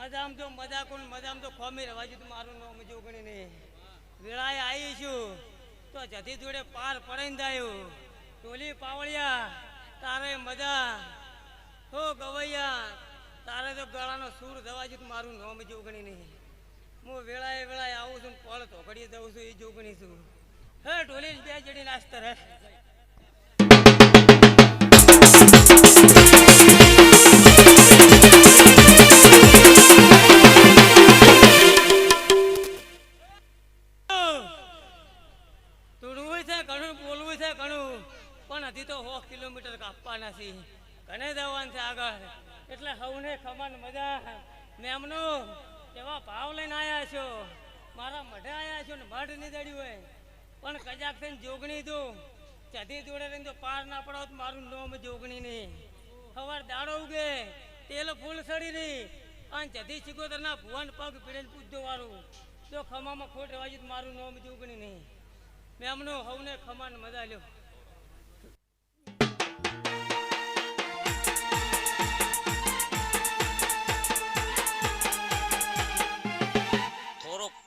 મજામ તો મજા કોણ મજામ તો ખોમી રવાજી તું મારું નામ જોગણી ને વેળાએ આવી છું તો જતી જોડે પાર પડીને જાયો ટોલી પાવળિયા તારે મજા હો ગવૈયા તારે તો ગળાનો સૂર દવાજી તું મારું નામ જોગણી ને હું વેળાએ આવું છું પળ ધોકડીએ જઉં છું એ જોગણી છું હે ટોલી બે જડી નાસ્તર હે પણ હજી તો 100 કિલોમીટર કાપવાના છે ઘણે જવાનું છે આગળ એટલે હવને ખમણ મજા મેમનો એવા ભાવ લઈને આવ્યા છો મારા મઢે આવ્યા છો ને મઢ નહીં દડ્યું હોય પણ કજાક થઈને જોગણી દો જતી જોડે રહીને તો પાર ના પડો તો મારું નામ જોગણી નહીં સવાર દાડો ઉગે તેલ ફૂલ સડી રહી અને જતી સિકોતરના ભુવન પગ પીડીને પૂછજો વાળું જો ખમામાં ખોટ રહેવાજી તો મારું નામ જોગણી નહીં મેમનો હવને ખમાન મજા લ્યો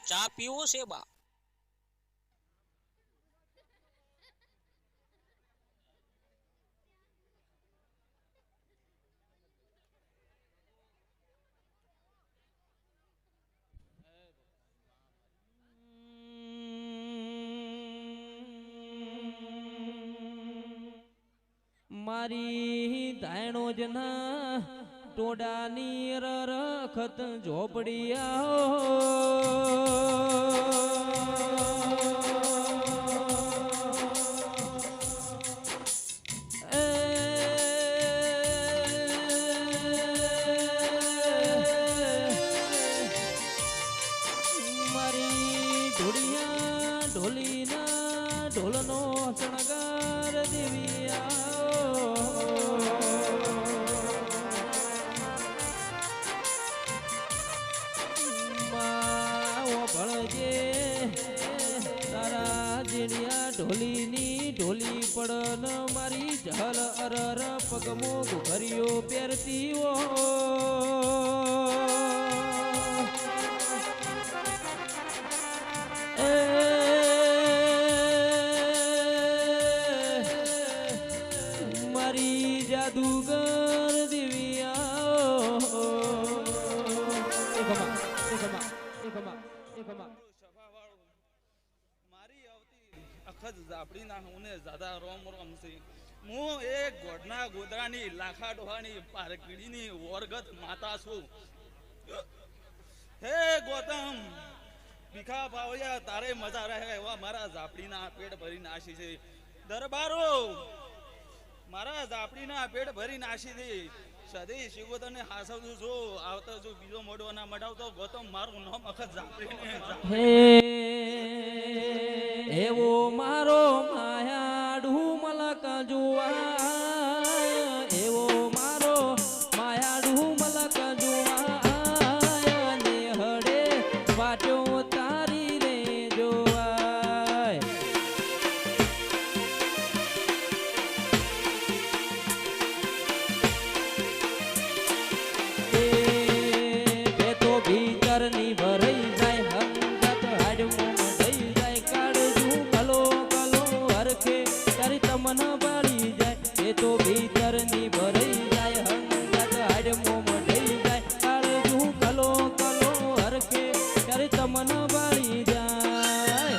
ચા પીવો છે બા મારી ધાયણો જના ટોડાની રખત મારી ઢોળિયા ઢોલીના ઢોલનો શણગાર દેવિયા ઢોલીની ઢોલી પડન મારી જલ અરર પગમો ઘુઘરીઓ પહેરતી ઓ મારી જાદુગર દેવિયા આપડીના હુને જ્યાદા રોમ રોમ છે હું એક ગોડના ગોદરાની લાખા ડોહાની પારકીડીની ઓરગત માતા છું હે ગોતમ ભીખા પાવયા તારે મજા રહે એવા મારા ઝાપડીના પેટ ભરી નાશી છે દરબારો મારા ઝાપડીના પેટ ભરી નાશી છે સદી શિગોતરને હાસવતું જો આવતો જો બીજો મોઢો ના મડાવતો ગોતમ મારું નામ અખત ઝાપડીને એવો મારો માયાડું મલક જોવા એવો મારો માયાડું મલક જોવા ને હડે વાટ્યો તારી રે જોવાય એ તો ભીતરની ભરાઈ જાય હંગત હાડમો તમન બાળી જાય એ તો ભીતરની ભરાઈ જાય હંગત હાડમો મઢઈ જાય કાળજું કલો કલો હરખે ત્યારે તમન બાળી જાય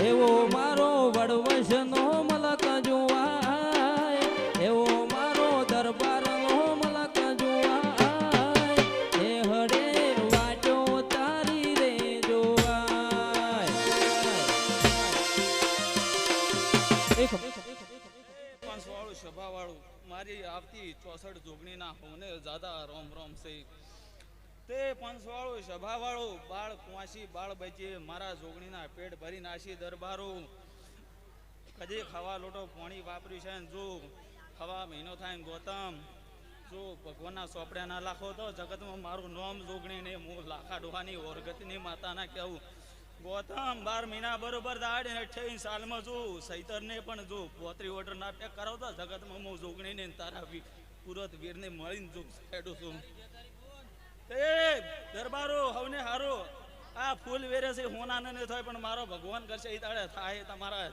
એવો મારો વડવશનો મલક જોવાય એવો મારો દરબારનો મલક જોવાય એ હડે વાટો તારી રે જોવાય સભાવાળું મારી આવતી 64 જોગણીના હોને જ્યાદા રોમ રોમ છે તે પંચવાળું સભાવાળું બાળ કુંવાસી બાળ બચે મારા જોગણીના પેટ ભરી નાસી દરબારો કદી ખાવા લોટો પાણી વાપર્યું છે જો ખાવા મહિનો થાય ગોતમ જો ભગવાનના સોપડ્યા ના લાખો તો જગતમાં મારું નામ જોગણી ને હું લાખા ડોહાની ઓરગતની માતાના કહેવું ગૌતમ 12 મહિના બરોબર દાડે 28 સાલમાં જો સૈતરને પણ જો પોતરી ઓર્ડર ના પેક કરાવતા જગતમાં હું જોગણીને તારા પુરત વીરને મળીને જો હેડું છું એ દરબારો હવને હારો આ ફૂલ વેરે છે હોના ને થાય પણ મારો ભગવાન કરશે એ તાળે થાય તમારા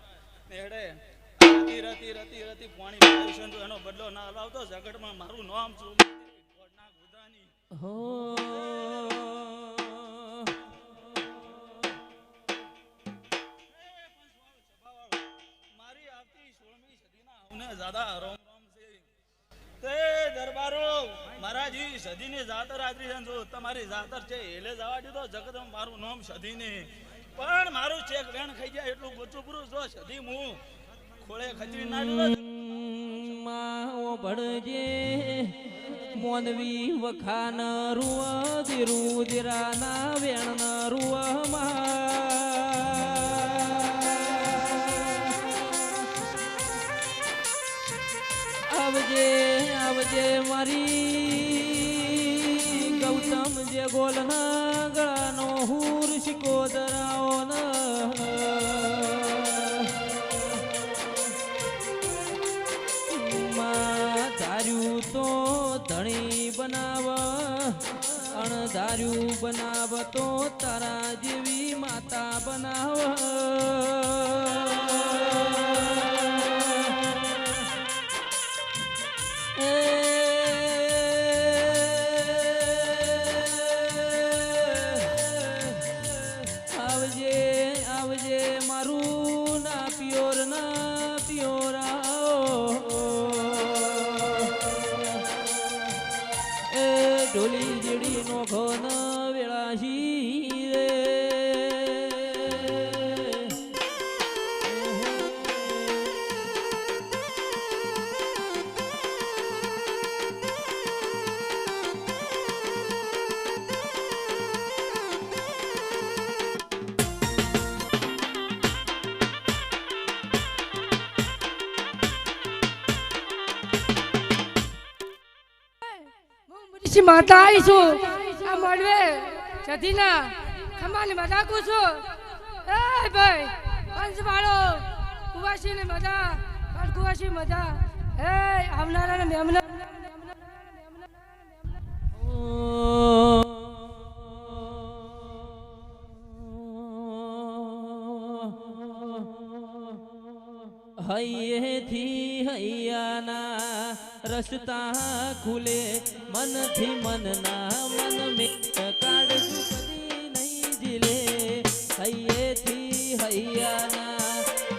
નેડે રતી રતી રતી રતી પાણી પાડ્યું છે એનો બદલો ના લાવતો જગતમાં મારું નામ છું ગોડના ગોદાની હો મારી આવતી 16મી સદીના હવને જાદા રોમ રોમ છે તે દરબારો મહારાજી સદીની જાતર આદરી છે તમારી જાતર છે એટલે જવા દીધો જગતમાં મારું નામ સદીને પણ મારું ચેક વેણ ખાઈ જાય એટલું ગોચું પૂરું જો સદી હું ખોળે ખચડી ના દીધો માઓ ભળજે મોનવી વખાન રૂવા દિરુદિરાના વેણ રૂવામાં આવજે આવજે મારી ગૌતમ જે ગોલના ગળાનો હુર શિકોદરાઓ ધાર્યું તો ધણી બનાવ અણધાર્યું બનાવ તો તારા જેવી માતા બનાવ આવજે આવજે મારું ના પિયોર ઢોલી જેડી નો ઘન વેળાશી રે માતા આવી છું આ મળવે સધીના ખંભાની મજાકું છું એ ભાઈ પંચવાળો કુવાસી ને મજા કુવાસી મજા એ આવનારા મેમના હૈયેથી હૈયાના રસ્તા ખુલે મનથી મનના મન મેં કાઢશું કદી નહીં જીલે હૈયેથી હૈયાના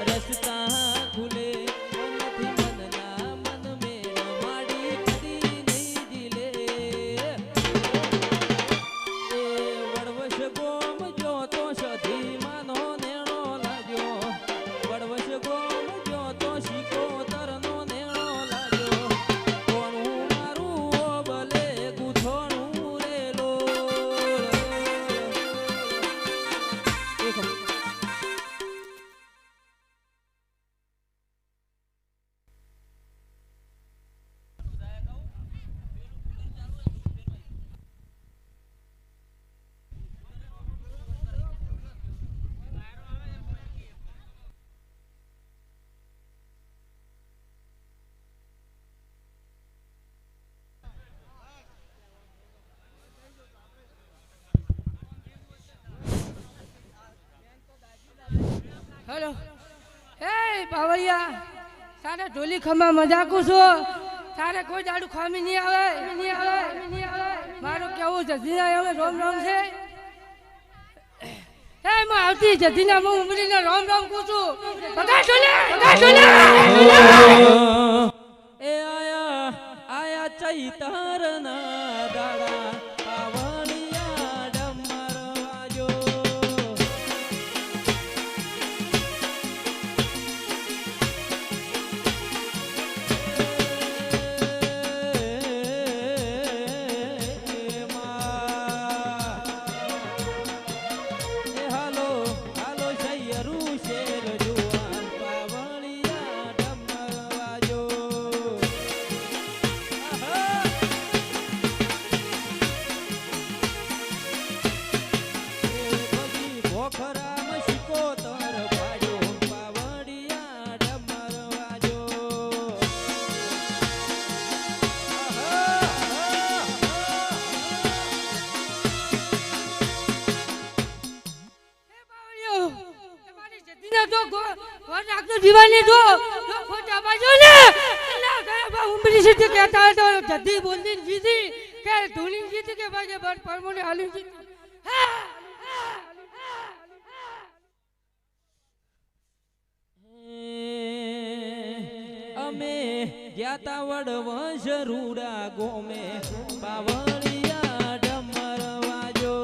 રસ્તા ખુલે મનથી મનના મન મેં માડી કદી નહીં જીલે એ વડવશ ગોમ જો તો સધી માનો નેણો લાજો વડવશ ગોમ જો તો શીખો તરનો નેણો લાજો કોણું મારું ભલે ગુથોણું રેલો હેલો એ બાવળિયા તારે ઢોલી ખમા મજાકું છું તારે કોઈ દાડું ખામી નહીં આવે મારું કેવું જધીના હવે રોમ રોમ છે એ હું આવતી જધીના હું ઉમરીને રોમ રોમ કું છું બગા ઢોલે એ આયા આયા ચૈતરના દાડા પાવળિયા ડમર વાજો એ હાલો હાલો શૈયરું શેર જુવાન પાવળિયા ડમર વાજો તો વર રાખતો દીવાની જો ખોટા બાજુ ને ના ગયા ઉમરી છે કહેતા તો જલ્દી બોલતી જીતી કે ધૂની જીતી કે ભાગે બર પરમોને હાલી જીતી અમે જ્ઞાતા વડવંશ રૂડા ગોમે પાવળિયા ડમર વાજો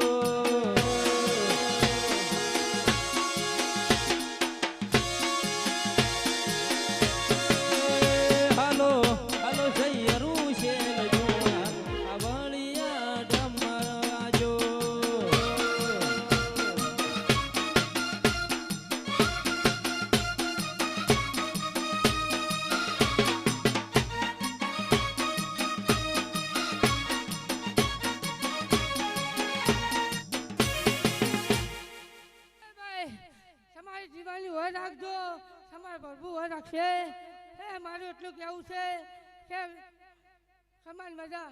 હાલો હાલો સૈયરું છે પાવળિયા ડમર વાજો તમારી જીવાની હોય રાખજો તમારે પ્રભુ હોય રાખશે એ મારું એટલું કેવું છે કે સમાન મજા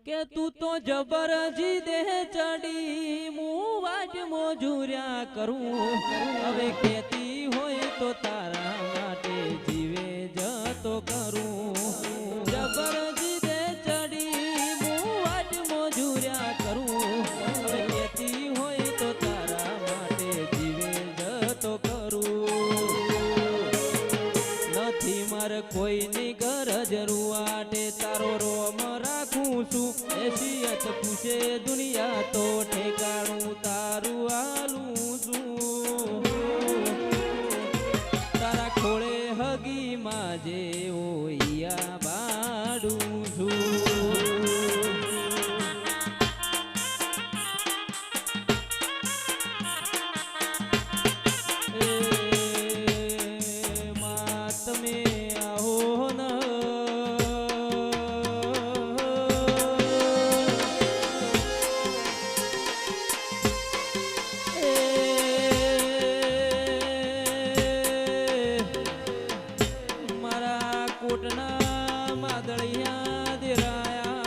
કે તું તો જબરજી દેહ ચડી હું વાજ મોજુર્યા કરું હવે કેતી હોય તો તારા માટે જીવે જતો કરું જબરજી દેહ ચડી હું વાજ મોજુર્યા કરું હવે કેતી હોય તો તારા માટે જીવે જતો કરું નથી મારે કોઈની ગરજ રૂવાટે તારો રોમ રાખું છું એસિયત પૂછે દુનિયા તો ઠેકાણું તારું આલું છું તારા ખોળે હગી માજે ઓયા બાડું છું તમે આવો ન મારા કોટના માદળિયા દેરાયા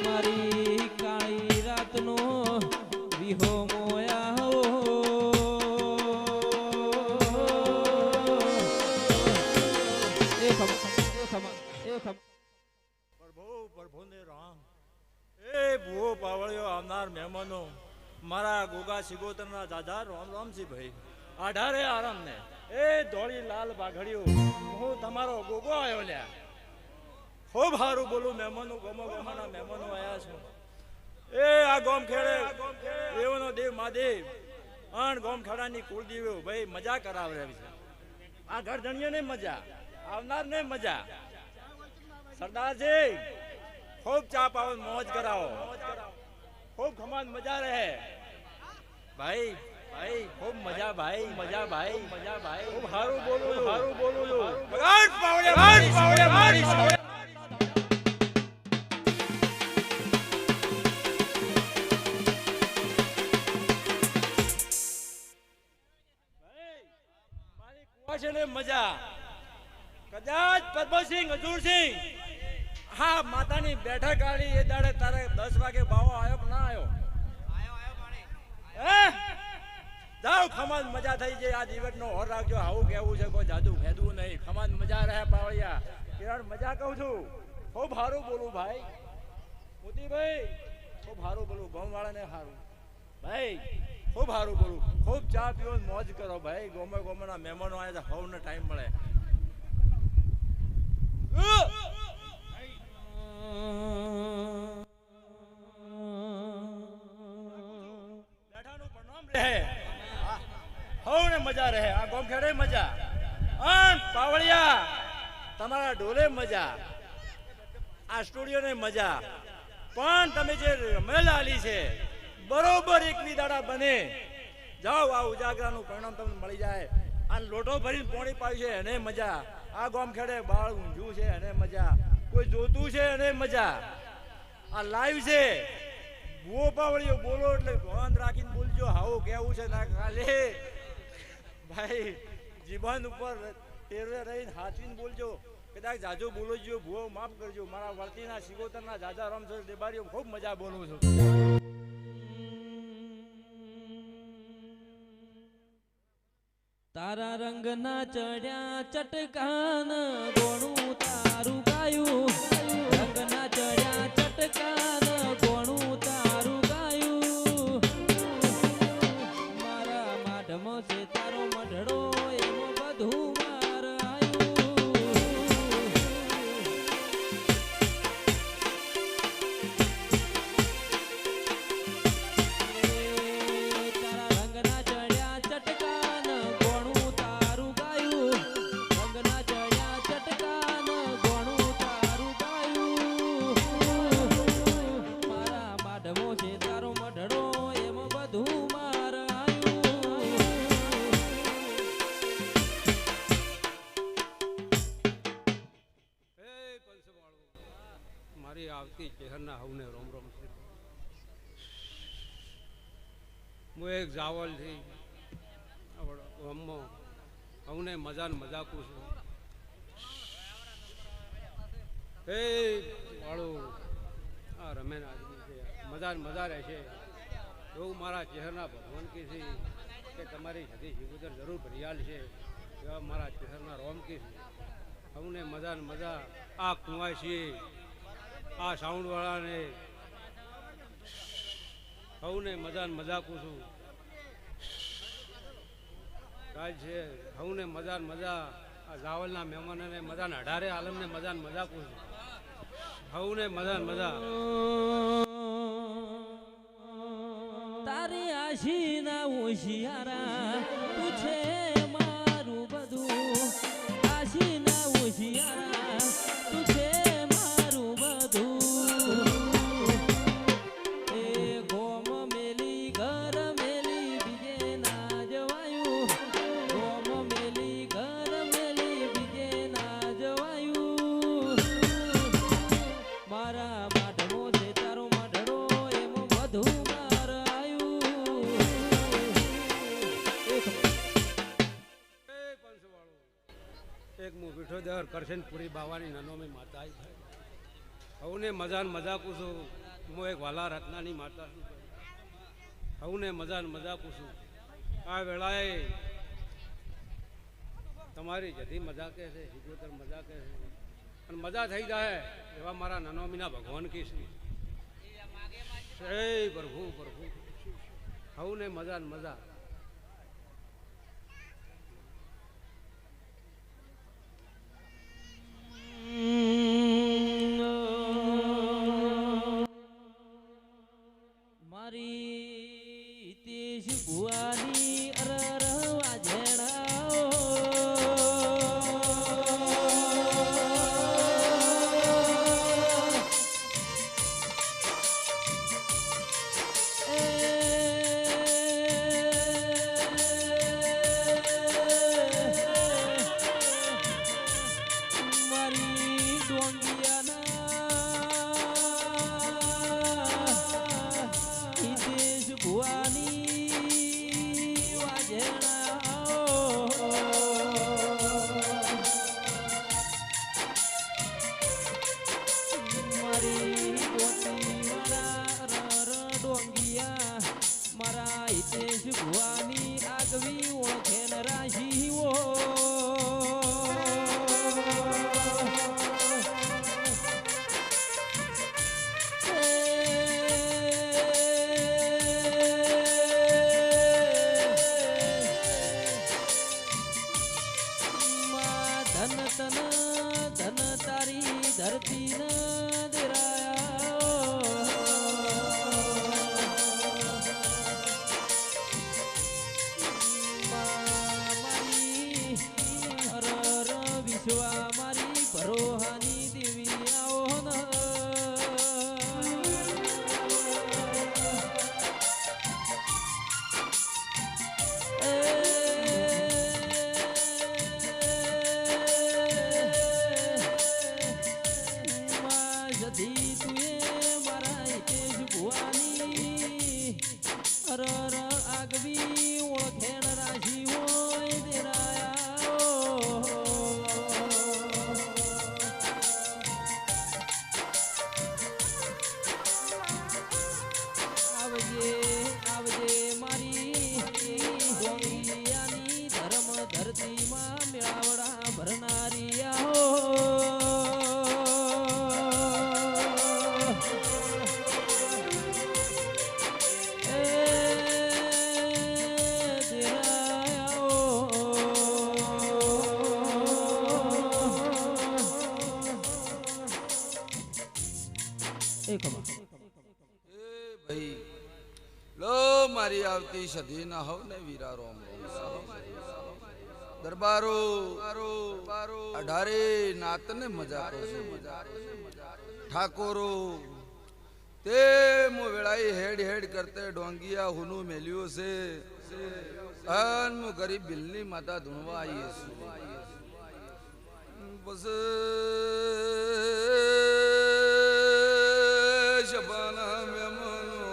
મારી કાળી રાતનો વિહો મોયા પ્રભુને રામ એ ભૂવો પાવળિયો આવનાર મહેમાનો મારા ગોગા સિગોતરના દાદા રામ રામજી ભાઈ આઢારે આરામ ને એ ધોળી લાલ બાઘડીઓ હું તમારો ગોગો આવ્યો લ્યા ખૂબ સારું બોલું મહેમાનો ગોમાના મહેમાનો આવ્યા છો એ આ ગોમ ખેડે દેવનો દેવ મહાદેવ અણ ગોમ ખેડાની કુળદેવીઓ ભાઈ મજા કરાવે છે આ ઘર ધણીઓને મજા આવનાર ને મજા સરદારજી खूब चा पाओ मौज कराओ खूब खमान मजा रहे भाई भाई खूब मजा भाई मजा भाई खूब हारू बोलो भगवान पावड़े मारी मारी कुआशे ने मजा कदाच पद्मसिंह हजूरसिंह हाँ मातानी बैठक आली ये दाड़े तारे 10 वागे बाવો आयो કે ના આયો જાઓ ખમાન મજા થઈ જાય આ દિવસ નો હોર રાખજો આવું કેવું છે કોઈ જાદુ ખેદવું નહીં ખમાન મજા રહે પાવળિયા કિરણ મજા કહું છું ખૂબ સારું બોલું ભાઈ મોતીભાઈ ખૂબ સારું બોલું ગામ વાળાને સારું ભાઈ ખૂબ સારું બોલું ખૂબ ચા પીવો મોજ કરો ભાઈ ગોમના મહેમાનો આવે તો હવને ટાઈમ મળે હવને મજા રહે આ ગોમ ખેડે મજા અન પાવળિયા તમારા ઢોલે મજા આ સ્ટુડિયો ને મજા પણ તમે જે રમેલ આલી છે બરોબર એકવી દાડા બને જાઓ આ ઉજાગરાનું પરિણામ તમને મળી જાય આ લોટો ભરીને પોણી પાડ્યું છે એને મજા આ ગોમ ખેડે બાળ ઊંઝું છે એને મજા કોઈ જોતું છે એને મજા આ લાઈવ છે ભૂવો પાવળિયો બોલો એટલે ધ્યાન રાખીને બોલજો હાવું કેવું છે ના ખાલે ભાઈ જીવન ઉપર ટેરવે રહીને હાચવીને બોલજો. કદાચ જાજો બોલો જો ભૂવો માફ કરજો. મારા વર્તીના સિગોતરના જાજા રામસર દેબારીઓ ખૂબ મજા બોલું છું. તારા રંગના ચડ્યા ચટકાન ગોણું તારું ગાયું. રંગના ચડ્યા ચટકાન ગોણું તારું ગાયું. મારા માઢમાં છે તારો મઢડો એમાં બધું માર આયું. તારા રંગના ચડ્યા ચટકાન ગોણું તારું ગાયું. રંગના ચડ્યા ચટકાન ગોણું તારું ગાયું. મારા માઢમો છે તારો મઢડો એમાં બધું માર આયું. મારી આવતી ચહેરના હવને રોમ રોમ છે. હું એક જાવલથી ગામમાં હવને મજા ને મજાકું છું. એ વાળું આ રમેન આદમી છે, મજા ને મજા રહેશે એવું મારા ચહેરના ભગવાન કી છે કે તમારી સદી શિગુદર જરૂર ભરિયાલ છે એવા મારા ચહેરના રોમ કી છે. હવને મજા ને મજા આ કુંવાય છે આ સાઉન્ડવાળાને હવને મજા ને મજાકું છું. કાલ છે હવને મજા ને મજા આ જાવલના મહેમાનોને મજા ને 18 આલમને મજા ને મજાકું છું. હવને મજા ને મજા. તારે આશીના હોશિયારા તું છે મારું બધું. આશીના હોશિયારા તું છે મારું બધું. એ ગોમ મેલી ઘર મેલી બીજે ના જવાયું. ગોમ મેલી ઘર મેલી બીજે ના જવાયું. મારા માઢમો છે તારો મઢડો એમાં બધું માર આયું. એક હું વિઠોદર કરશનપુરી બાવાની નનોમી માતા આવી. હવને મજા ને મજાકું છું. હું એક વાલા રત્નાની માતા છું. હવને મજા ને મજાકું છું. આ વેળાએ તમારી જતી મજા કે છે, સિગોતર મજા કે છે અને મજા થઈ જાય એવા મારા નનોમીના ભગવાન કી છે. પ્રભુ પ્રભુ હવને મજા ને મજા. મારી તેજ ભુવાની અરર વાજેણા. મારી ડોંગિયાના હિતેશ ભુવાની વાજેણા. મારી ડોંગીવાળા રર ડોંગિયા મારા હિતેશ ભુવાની આગવી ઓળખેન રાશીઓ. ધન તન ધન તારી ધરતી ન દેરાયા. મારી હરર વિશ્વા મારી ભરોહાની દેવી આવો ન. જધી તુએ મારા હિતેશ ભુવાની અરર આગવી ઓળખેણ રાશી હોય દેરાયા. આવજે આવજે મારી ગોંડિયાની ધર્મ ધરતીમાં મેળાવડા ભરનારી આહો એ ભાઈ લો મારી આવતી સદીના હવ ને વીરા રોમ દરબારો અઢારે નાતને મજા કરશે ઠાકોરો તે મો વેળાઈ હેડ હેડ કરતે ડોંગિયા હુનું મેલ્યો છે અન મુ ગરીબ બિલની માતા ધૂણવા આવીએ છું બસ શબાના મેમનો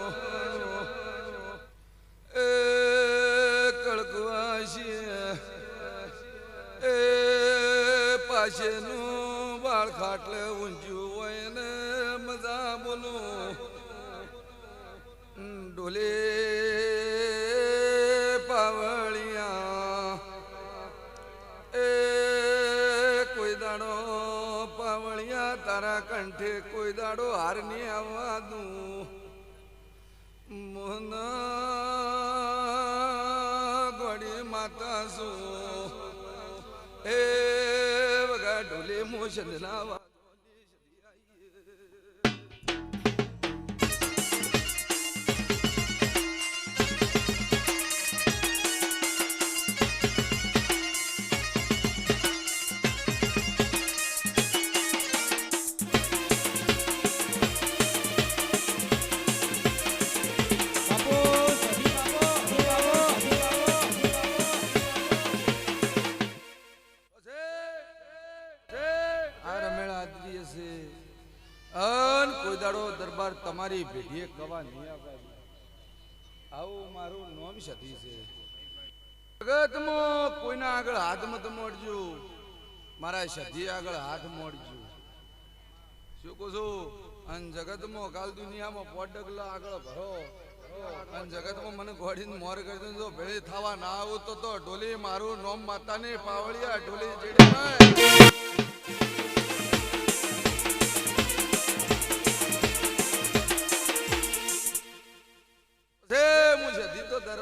એ કળકવાશી એ પાછેનું બાળ ખાટલે ઊંચું હોય ને મજા બોલું ડોલે પાવળિયા એ કોઈ દાડો પાવળિયા તારા કંઠે કોઈ દાડો હારની આવવાનું મોહન ગોડી માતા શું એ વગા ઢોલે મોશન ના દરબાર તમારી ભેટીએ કવા નહીં આવે આવું મારું નામ સતી છે જગતમાં કોઈના આગળ હાથ મત મોડજો મારા સધી આગળ હાથ મોડજો શું કહું છું અને જગતમાં કાલ દુનિયામાં પોડગલા આગળ ભરો અને જગતમાં મને ઘોડીને મોર કરી દઉં જો ભેળી થવા ના આવું તો ઢોલી મારું નોમ માતાને પાવળિયા ઢોલી જેડી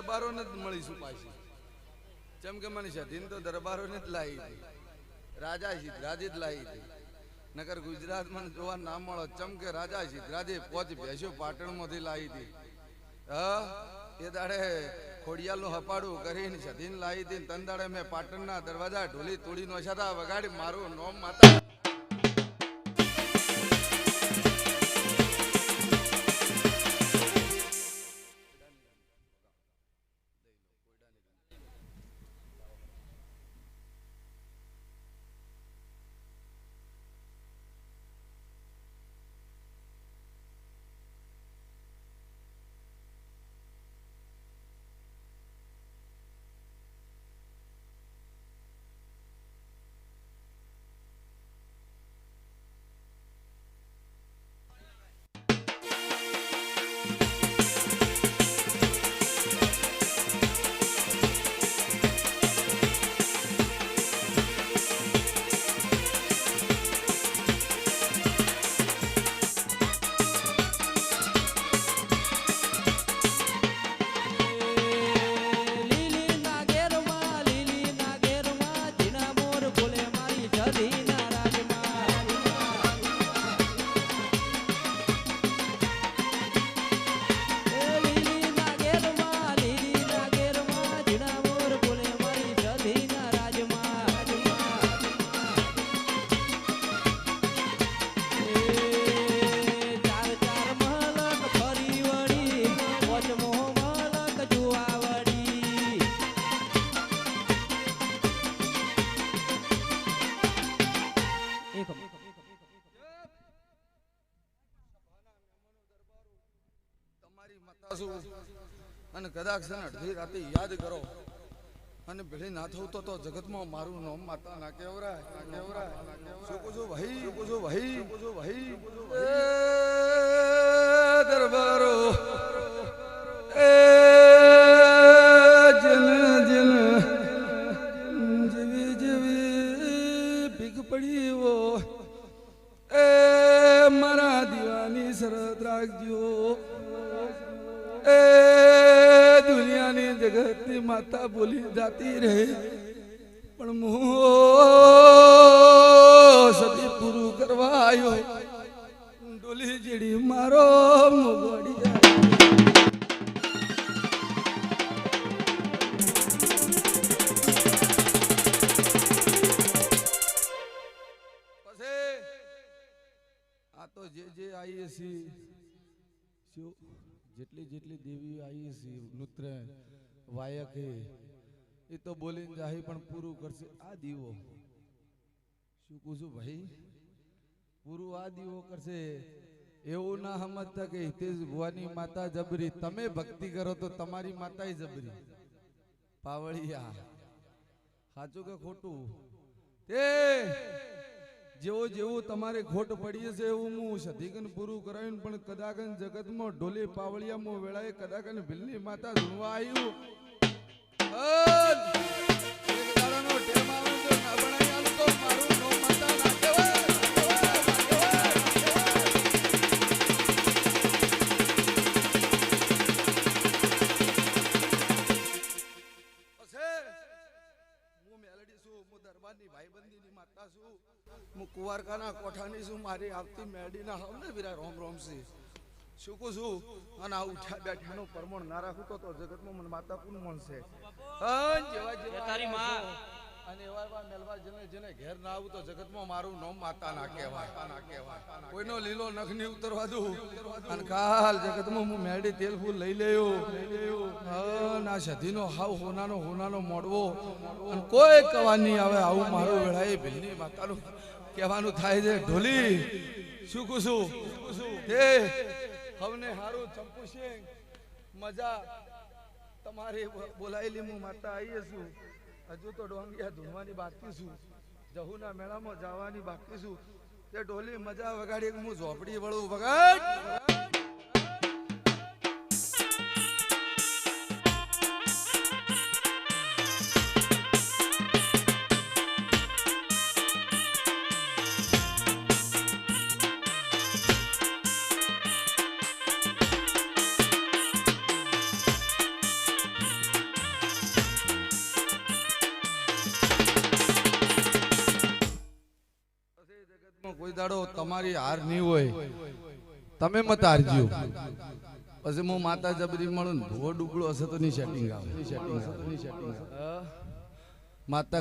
દરબારો ને જ મળીશું પાછી જેમ કે મને સધીન તો દરબારો ને જ લાવી હતી રાજા સિદ્ધરાજે જ લાવી હતી નકર ગુજરાત મને જોવા ના મળો ચમ કે રાજા સિદ્ધરાજે પોચ ભેંસો પાટણ માંથી લાવી હતી એ દાડે ખોડિયાલ નું હપાડું કરીને સધીન લાવી હતી તન દાડે મેં પાટણના દરવાજા ઢોલી તોડી નો છતા વગાડી મારું નોમ માતા અને કદાચ અડધી રાતે યાદ કરો અને ભેળી ના થવું તો જગતમાં મારું નામ માતા ના કેવરાય શું કહું ભાઈ દરબારો માતાની માતા બોલી જાતી રહે પણ મો સતી પૂરું કરવા આવ્યો ડોલી જેડી મારો મોગવાડી આ તો જે આવીએ છીએ જેટલી દેવી આવીએ છીએ નૃત્ય વાયક એ તો બોલીને જાય પણ પૂરું કરશે આ દીવો શું કહું છું ભાઈ પૂરું આ દીવો કરશે એવું ના સમજતા કે હિતેશ ભુવાની માતા જબરી તમે ભક્તિ કરો તો તમારી માતા જબરી પાવળિયા સાચું કે ખોટું તે જેવું તમારે ખોટ પડી છે એવું હું સધીકન પૂરું કરાવ્યું પણ કદાચ જગતમાં ઢોલી પાવળિયામાં વેળાએ કદાચ ભીલની માતા ધૂણવા આવ્યું કુવારકાના કોઠાની શું મારી આવતી મેડીના હમને વિરા રોમ રોમ સી શું કહું છું અને આ ઉઠ્યા બેઠાનો પરમણ ના રાખું તો જગતમાં મને માતા કોણ મળશે જેવા તારી માં અને એવા મેલવા જેને ઘેર ના આવું તો જગતમાં મારું નામ માતા ના કહેવાય કોઈનો લીલો નખ ની ઉતરવા દઉં અને કાલ જગતમાં હું મેડી તેલ ફૂલ લઈ લેયો ના સધીનો હાવ હોનાનો મોડવો અને કોઈ કવા નહીં આવે આવું મારું વેળાએ ભીલની માતાનું કહેવાનું થાય છે ઢોલી શું કહું છું તે હવને હારું ચંપુ સિંહ મજા તમારી બોલાયેલી હું માતા આવીએ છું હજુ તો ડોંગિયા ધૂણવાની બાકી છું જહુના મેળામાં જવાની બાકી છું તે ઢોલી મજા વગાડી હું ઝોપડી વળું વગાડ કોઈ દાડો તમારી હાર નહીં હોય તમે મત હારજો પછી હું માતા જબરી મળું ભો ડુકડો હશે તો ની સેટિંગ આવે માતા